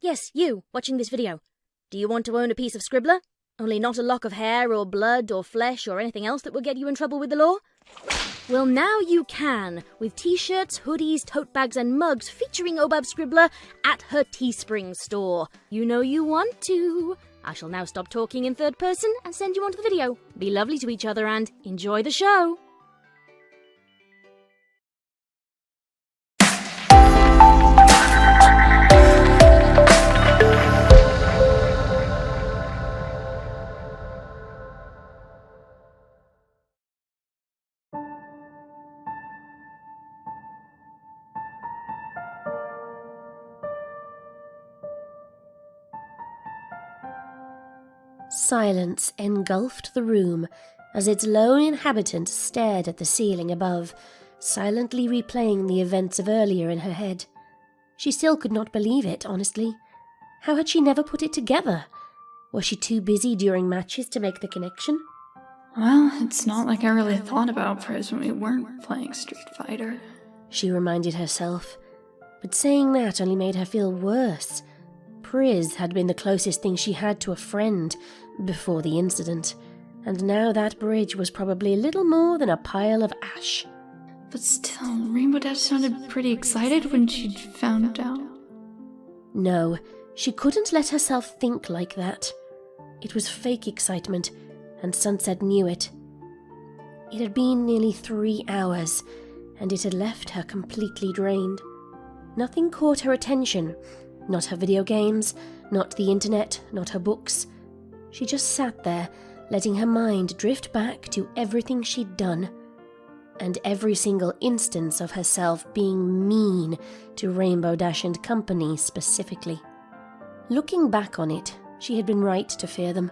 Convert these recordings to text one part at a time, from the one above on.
Yes, you, watching this video. Do you want to own a piece of Scribbler? Only not a lock of hair or blood or flesh or anything else that will get you in trouble with the law? Well, now you can, with t-shirts, hoodies, tote bags and mugs featuring Obab Scribbler at her Teespring store. You know you want to. I shall now stop talking in third person and send you on to the video. Be lovely to each other and enjoy the show. Silence engulfed the room as its lone inhabitant stared at the ceiling above, silently replaying the events of earlier in her head. She still could not believe it, honestly. How had she never put it together? Was she too busy during matches to make the connection? Well, it's not like I really thought about Priz when we weren't playing Street Fighter, she reminded herself. But saying that only made her feel worse. Priz had been the closest thing she had to a friend before the incident, and now that bridge was probably little more than a pile of ash. But still, Rainbow Dash sounded pretty excited when she'd found out. No, she couldn't let herself think like that. It was fake excitement, and Sunset knew it. It had been nearly 3 hours, and it had left her completely drained. Nothing caught her attention. Not her video games, not the internet, not her books. She just sat there, letting her mind drift back to everything she'd done, and every single instance of herself being mean to Rainbow Dash and Company specifically. Looking back on it, she had been right to fear them.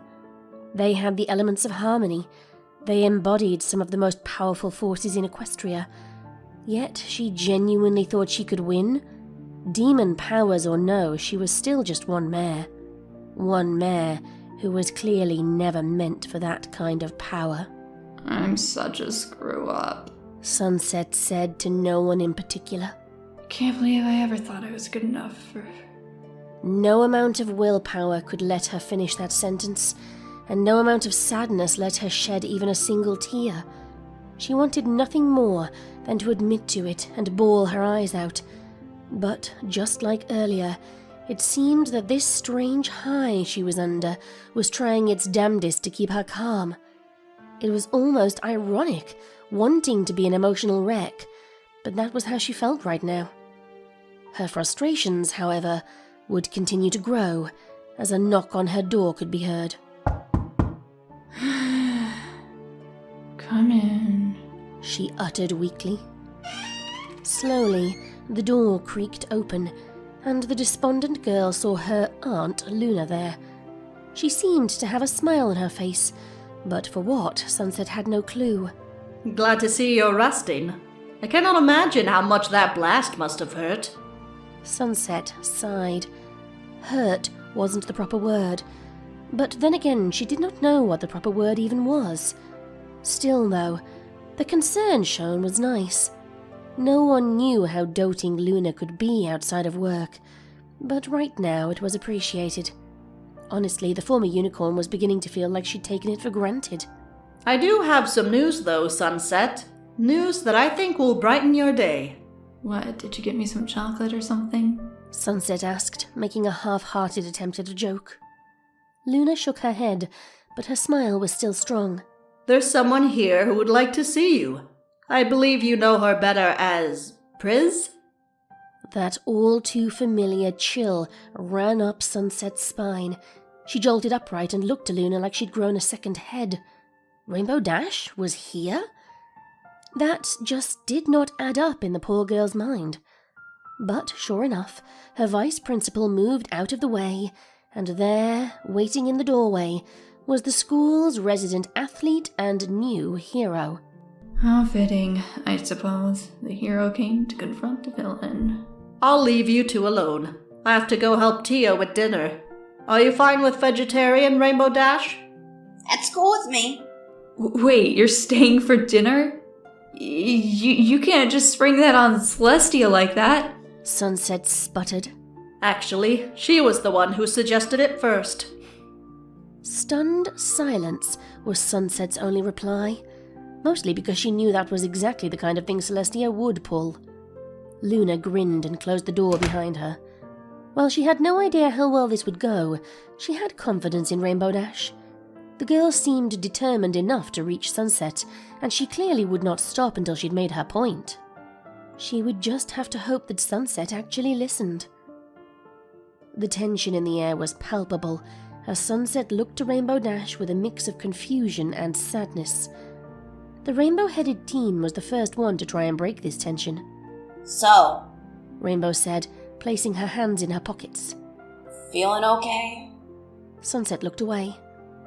They had the elements of harmony. They embodied some of the most powerful forces in Equestria. Yet she genuinely thought she could win. Demon powers or no, she was still just one mare. One mare who was clearly never meant for that kind of power. I'm such a screw-up, Sunset said to no one in particular. Can't believe I ever thought I was good enough for... No amount of willpower could let her finish that sentence, and no amount of sadness let her shed even a single tear. She wanted nothing more than to admit to it and bawl her eyes out. But, just like earlier, it seemed that this strange high she was under was trying its damnedest to keep her calm. It was almost ironic, wanting to be an emotional wreck, but that was how she felt right now. Her frustrations, however, would continue to grow as a knock on her door could be heard. Come in, she uttered weakly. Slowly, the door creaked open, and the despondent girl saw her aunt Luna there. She seemed to have a smile on her face, but for what, Sunset had no clue. Glad to see you're resting. I cannot imagine how much that blast must have hurt. Sunset sighed. Hurt wasn't the proper word, but then again she did not know what the proper word even was. Still, though, the concern shown was nice. No one knew how doting Luna could be outside of work, but right now it was appreciated. Honestly, the former unicorn was beginning to feel like she'd taken it for granted. I do have some news though, Sunset. News that I think will brighten your day. What, did you get me some chocolate or something? Sunset asked, making a half-hearted attempt at a joke. Luna shook her head, but her smile was still strong. There's someone here who would like to see you. I believe you know her better as Priz? That all-too-familiar chill ran up Sunset's spine. She jolted upright and looked to Luna like she'd grown a second head. Rainbow Dash was here? That just did not add up in the poor girl's mind. But, sure enough, her vice principal moved out of the way, and there, waiting in the doorway, was the school's resident athlete and new hero. How fitting, I suppose. The hero came to confront the villain. I'll leave you two alone. I have to go help Tia with dinner. Are you fine with vegetarian, Rainbow Dash? That's cool with me. Wait, you're staying for dinner? You can't just spring that on Celestia like that. Sunset sputtered. Actually, she was the one who suggested it first. Stunned silence was Sunset's only reply, mostly because she knew that was exactly the kind of thing Celestia would pull. Luna grinned and closed the door behind her. While she had no idea how well this would go, she had confidence in Rainbow Dash. The girl seemed determined enough to reach Sunset, and she clearly would not stop until she'd made her point. She would just have to hope that Sunset actually listened. The tension in the air was palpable as Sunset looked to Rainbow Dash with a mix of confusion and sadness. The rainbow-headed teen was the first one to try and break this tension. So, Rainbow said, placing her hands in her pockets. feeling okay? Sunset looked away.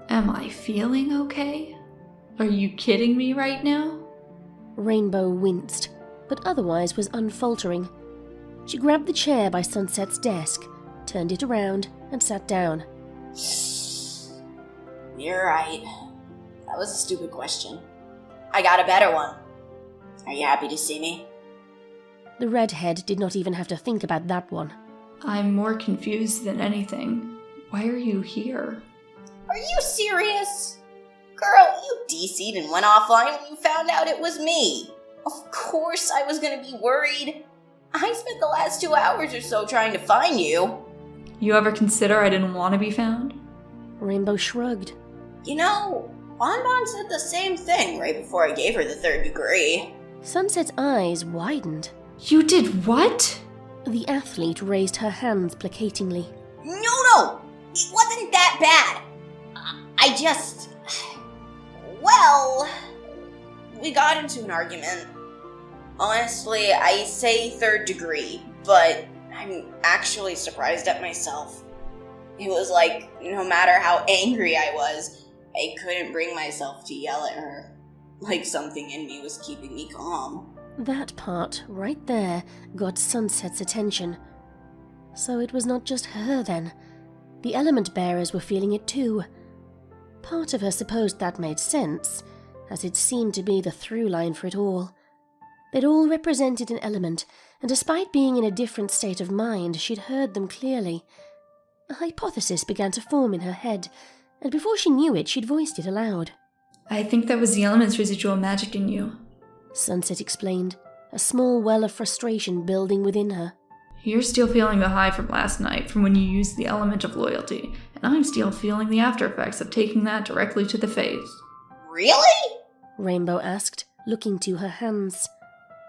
Am I feeling okay? Are you kidding me right now? Rainbow winced, but otherwise was unfaltering. She grabbed the chair by Sunset's desk, turned it around, and sat down. You're right. That was a stupid question. I got a better one. Are you happy to see me? The redhead did not even have to think about that one. I'm more confused than anything. Why are you here? Are you serious? Girl, you DC'd and went offline when you found out it was me. Of course I was gonna be worried. I spent the last 2 hours or so trying to find you. You ever consider I didn't want to be found? Rainbow shrugged. You know, Bonbon said the same thing right before I gave her the 3rd degree. Sunset's eyes widened. You did what? The athlete raised her hands placatingly. No! It wasn't that bad. I just... Well... We got into an argument. Honestly, I say 3rd degree, but I'm actually surprised at myself. It was like, no matter how angry I was, I couldn't bring myself to yell at her. Like something in me was keeping me calm. That part, right there, got Sunset's attention. So it was not just her, then. The element bearers were feeling it too. Part of her supposed that made sense, as it seemed to be the through line for it all. They'd all represented an element, and despite being in a different state of mind, she'd heard them clearly. A hypothesis began to form in her head, and before she knew it, she'd voiced it aloud. I think that was the element's residual magic in you. Sunset explained, a small well of frustration building within her. You're still feeling the high from last night, from when you used the element of loyalty, and I'm still feeling the after effects of taking that directly to the face. Really? Rainbow asked, looking to her hands.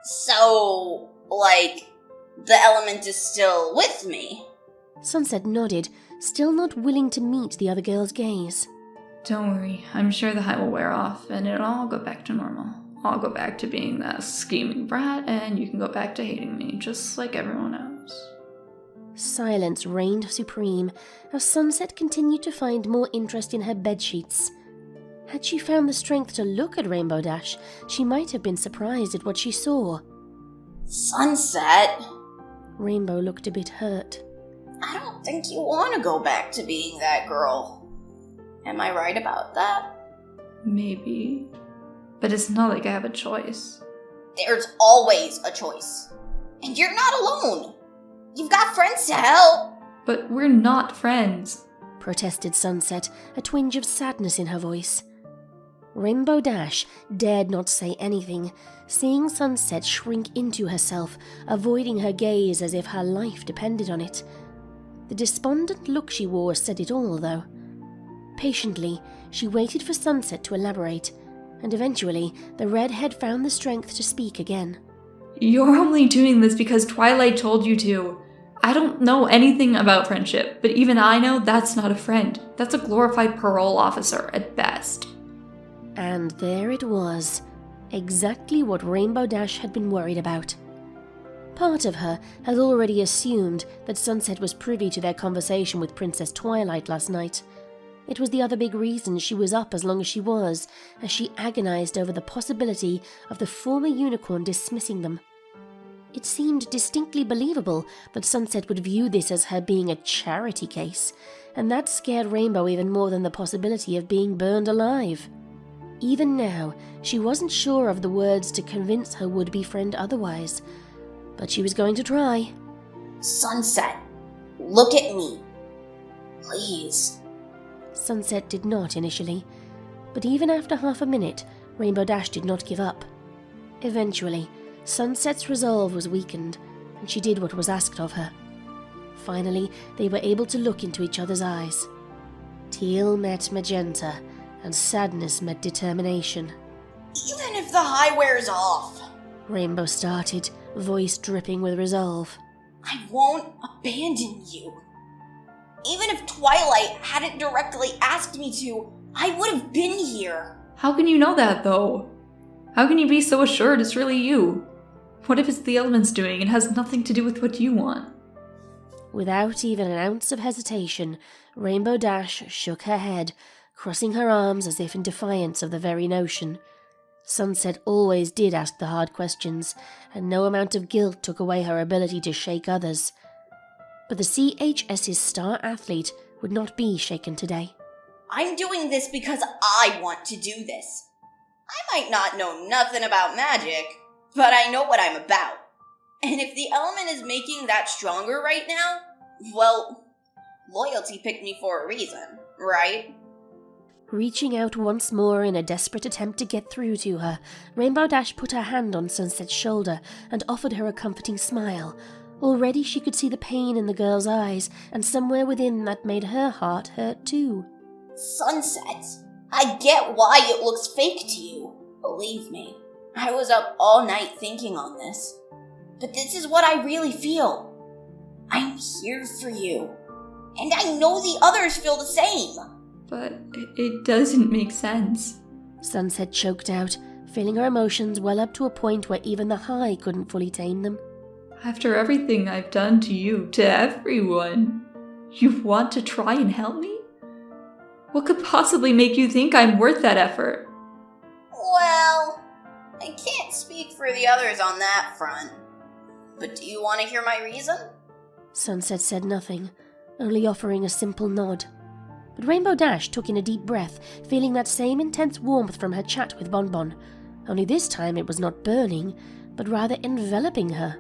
So, like, the element is still with me? Sunset nodded, still not willing to meet the other girl's gaze. Don't worry, I'm sure the high will wear off, and it'll all go back to normal. I'll go back to being that scheming brat, and you can go back to hating me, just like everyone else. Silence reigned supreme as Sunset continued to find more interest in her bedsheets. Had she found the strength to look at Rainbow Dash, she might have been surprised at what she saw. Sunset? Rainbow looked a bit hurt. I don't think you want to go back to being that girl. Am I right about that? Maybe. But it's not like I have a choice. There's always a choice. And you're not alone. You've got friends to help. But we're not friends, protested Sunset, a twinge of sadness in her voice. Rainbow Dash dared not say anything, seeing Sunset shrink into herself, avoiding her gaze as if her life depended on it. The despondent look she wore said it all, though. Patiently, she waited for Sunset to elaborate, and eventually the redhead found the strength to speak again. You're only doing this because Twilight told you to. I don't know anything about friendship, but even I know that's not a friend. That's a glorified parole officer at best. And there it was, exactly what Rainbow Dash had been worried about. Part of her had already assumed that Sunset was privy to their conversation with Princess Twilight last night. It was the other big reason she was up as long as she was, as she agonized over the possibility of the former unicorn dismissing them. It seemed distinctly believable that Sunset would view this as her being a charity case, and that scared Rainbow even more than the possibility of being burned alive. Even now, she wasn't sure of the words to convince her would-be friend otherwise, but she was going to try. Sunset, Look at me. Please. Sunset did not initially, but even after half a minute, Rainbow Dash did not give up. Eventually, Sunset's resolve was weakened, and she did what was asked of her. Finally, they were able to look into each other's eyes. Teal met magenta, and sadness met determination. Even if the high wears off, Rainbow started, voice dripping with resolve. I won't abandon you. Even if Twilight hadn't directly asked me to, I would have been here. How can you know that, though? How can you be so assured it's really you? What if it's the elements doing and has nothing to do with what you want? Without even an ounce of hesitation, Rainbow Dash shook her head, crossing her arms as if in defiance of the very notion. Sunset always did ask the hard questions, and no amount of guilt took away her ability to shake others. But the CHS's star athlete would not be shaken today. I'm doing this because I want to do this. I might not know nothing about magic, but I know what I'm about. And if the element is making that stronger right now, well, loyalty picked me for a reason, right? Reaching out once more in a desperate attempt to get through to her, Rainbow Dash put her hand on Sunset's shoulder and offered her a comforting smile. Already she could see the pain in the girl's eyes, and somewhere within that made her heart hurt too. Sunset, I get why it looks fake to you. Believe me, I was up all night thinking on this. But this is what I really feel. I'm here for you. And I know the others feel the same. But it doesn't make sense. Sunset choked out, feeling her emotions well up to a point where even the high couldn't fully tame them. After everything I've done to you, to everyone, you want to try and help me? What could possibly make you think I'm worth that effort? Well, I can't speak for the others on that front. But do you want to hear my reason? Sunset said nothing, only offering a simple nod. But Rainbow Dash took in a deep breath, feeling that same intense warmth from her chat with Bonbon. Only this time it was not burning, but rather enveloping her.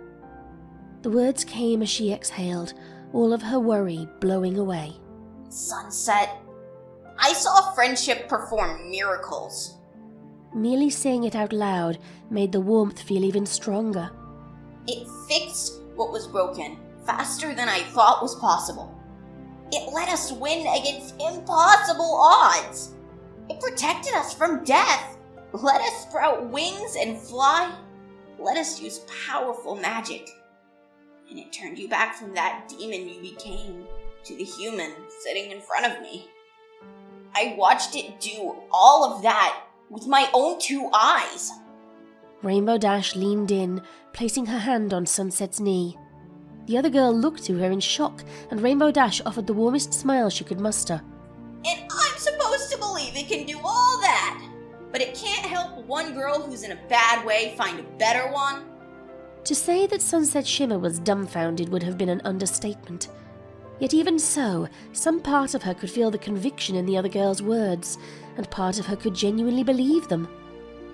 The words came as she exhaled, all of her worry blowing away. Sunset, I saw friendship perform miracles. Merely saying it out loud made the warmth feel even stronger. It fixed what was broken faster than I thought was possible. It let us win against impossible odds. It protected us from death. Let us sprout wings and fly. Let us use powerful magic. And it turned you back from that demon you became to the human sitting in front of me. I watched it do all of that with my own 2 eyes. Rainbow Dash leaned in, placing her hand on Sunset's knee. The other girl looked to her in shock, and Rainbow Dash offered the warmest smile she could muster. And I'm supposed to believe it can do all that, but it can't help one girl who's in a bad way find a better one? To say that Sunset Shimmer was dumbfounded would have been an understatement. Yet even so, some part of her could feel the conviction in the other girl's words, and part of her could genuinely believe them.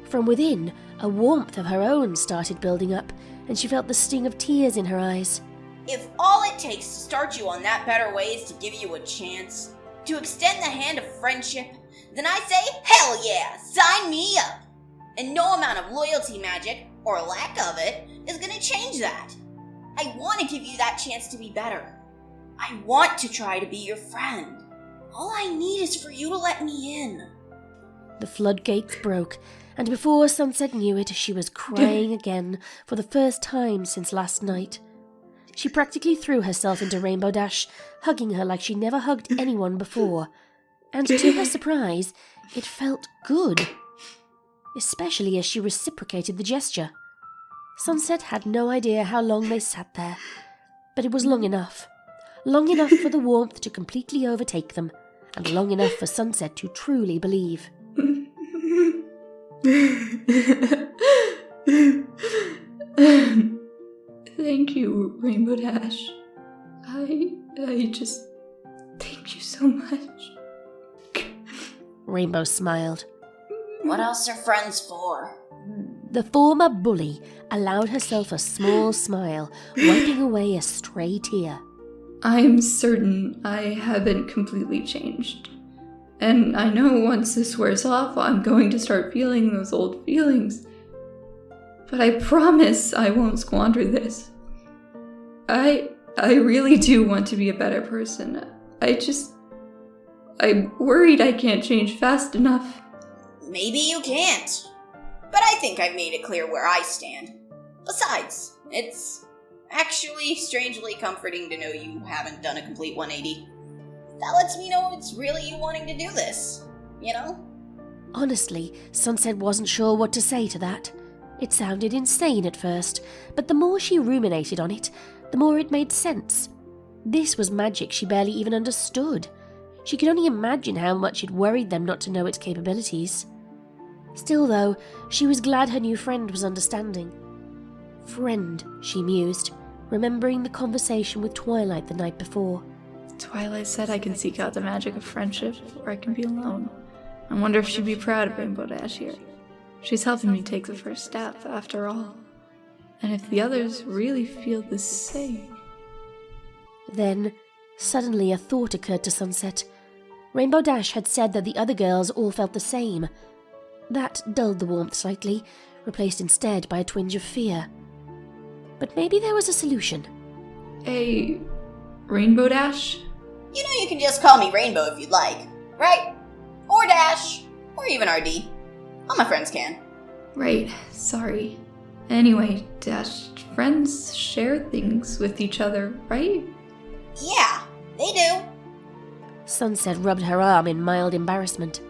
From within, a warmth of her own started building up, and she felt the sting of tears in her eyes. If all it takes to start you on that better way is to give you a chance, to extend the hand of friendship, then I say, hell yeah, sign me up! And no amount of loyalty magic, or lack of it, is gonna change that. I want to give you that chance to be better. I want to try to be your friend. All I need is for you to let me in. The floodgates broke, and before Sunset knew it, she was crying again for the first time since last night. She practically threw herself into Rainbow Dash, hugging her like she never hugged anyone before. And to her surprise, it felt good. Especially as she reciprocated the gesture. Sunset had no idea how long they sat there, but it was long enough. Long enough for the warmth to completely overtake them, and long enough for Sunset to truly believe. Thank you, Rainbow Dash. I just... thank you so much. Rainbow smiled. What else are friends for? The former bully allowed herself a small smile, wiping away a stray tear. I'm certain I haven't completely changed. And I know once this wears off, I'm going to start feeling those old feelings. But I promise I won't squander this. I really do want to be a better person. I'm worried I can't change fast enough. Maybe you can't. But I think I've made it clear where I stand. Besides, it's actually strangely comforting to know you haven't done a complete 180. That lets me know it's really you wanting to do this, you know? Honestly, Sunset wasn't sure what to say to that. It sounded insane at first, but the more she ruminated on it, the more it made sense. This was magic she barely even understood. She could only imagine how much it worried them not to know its capabilities. Still, though, she was glad her new friend was understanding. Friend, she mused, remembering the conversation with Twilight the night before. Twilight said I can seek out the magic of friendship, or I can be alone. I wonder if she'd be proud of Rainbow Dash here. She's helping me take the first step, after all. And if the others really feel the same... Then, suddenly a thought occurred to Sunset. Rainbow Dash had said that the other girls all felt the same. That dulled the warmth slightly, replaced instead by a twinge of fear. But maybe there was a solution. A Rainbow Dash? You know you can just call me Rainbow if you'd like, right? Or Dash, or even RD. All my friends can. Right, sorry. Anyway, Dash, friends share things with each other, right? Yeah, they do. Sunset rubbed her arm in mild embarrassment.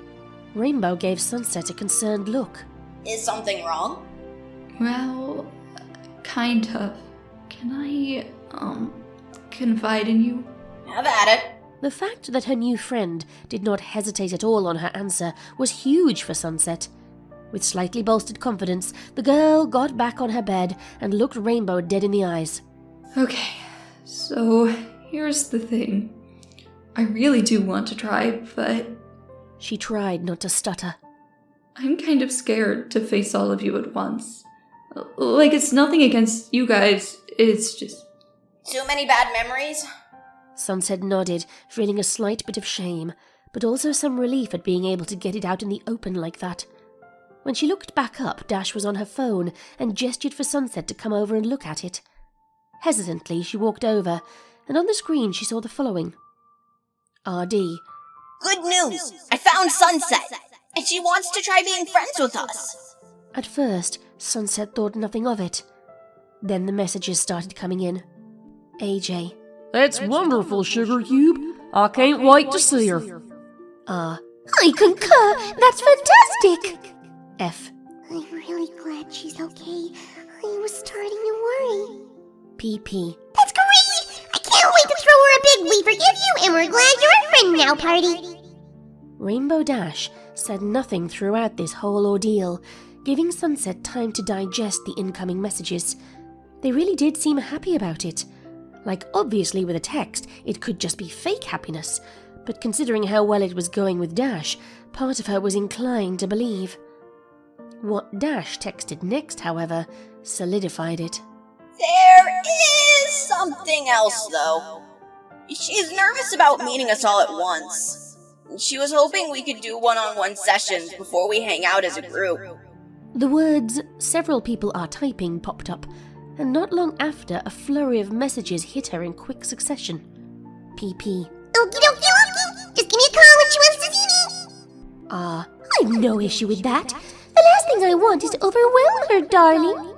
Rainbow gave Sunset a concerned look. Is something wrong? Well, kind of. Can I, confide in you? Have at it. The fact that her new friend did not hesitate at all on her answer was huge for Sunset. With slightly bolstered confidence, the girl got back on her bed and looked Rainbow dead in the eyes. Okay, so here's the thing. I really do want to try, but... She tried not to stutter. I'm kind of scared to face all of you at once. Like, it's nothing against you guys, it's just... Too many bad memories? Sunset nodded, feeling a slight bit of shame, but also some relief at being able to get it out in the open like that. When she looked back up, Dash was on her phone and gestured for Sunset to come over and look at it. Hesitantly, she walked over, and on the screen she saw the following. RD. Good news! I found Sunset! And she wants to try being friends with us! At first, Sunset thought nothing of it. Then the messages started coming in. AJ. That's wonderful, Sugar Cube. I can't wait to see her. I concur! That's fantastic! F. I'm really glad she's okay. I was starting to worry. PP. That's great! I can't wait to throw her a big "we forgive you and we're glad you're a friend now" party. Rainbow Dash said nothing throughout this whole ordeal, giving Sunset time to digest the incoming messages. They really did seem happy about it. Like, obviously with a text, it could just be fake happiness, but considering how well it was going with Dash, part of her was inclined to believe. What Dash texted next, however, solidified it. There is something else, though. She's nervous about meeting us all at once. She was hoping we could do one-on-one sessions before we hang out as a group. The words, "several people are typing," popped up, and not long after, a flurry of messages hit her in quick succession. PP. Okie dokie dokie! Just give me a call when she wants to see me! I've no issue with that. The last thing I want is to overwhelm her, darling.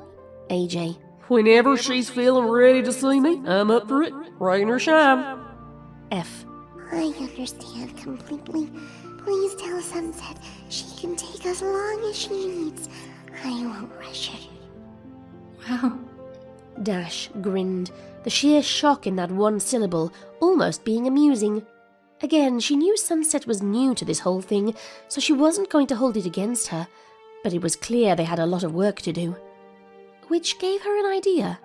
AJ. Whenever she's feeling ready to see me, I'm up for it. Rain or shine. F. I understand completely. Please tell Sunset she can take as long as she needs. I won't rush her. Wow. Dash grinned, the sheer shock in that one syllable almost being amusing. Again, she knew Sunset was new to this whole thing, so she wasn't going to hold it against her, but it was clear they had a lot of work to do. Which gave her an idea.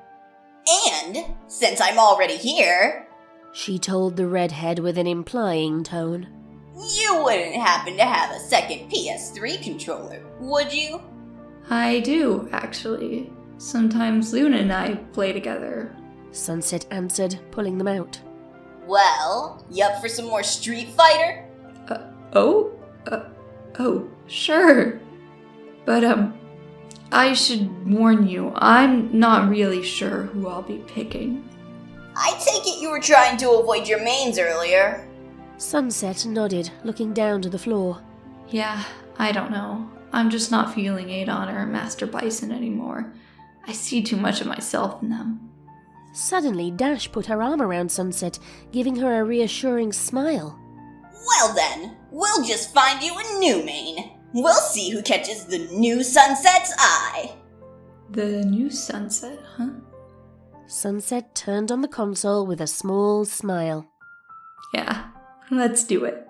And, since I'm already here, she told the redhead with an implying tone. You wouldn't happen to have a second PS3 controller, would you? I do, actually. Sometimes Luna and I play together. Sunset answered, pulling them out. Well, you up for some more Street Fighter? Oh, sure. But, I should warn you, I'm not really sure who I'll be picking. I take it you were trying to avoid your mains earlier. Sunset nodded, looking down to the floor. Yeah, I don't know. I'm just not feeling Adon or Master Bison anymore. I see too much of myself in them. Suddenly, Dash put her arm around Sunset, giving her a reassuring smile. Well then, we'll just find you a new main. We'll see who catches the new Sunset's eye. The new Sunset, huh? Sunset turned on the console with a small smile. Yeah, let's do it.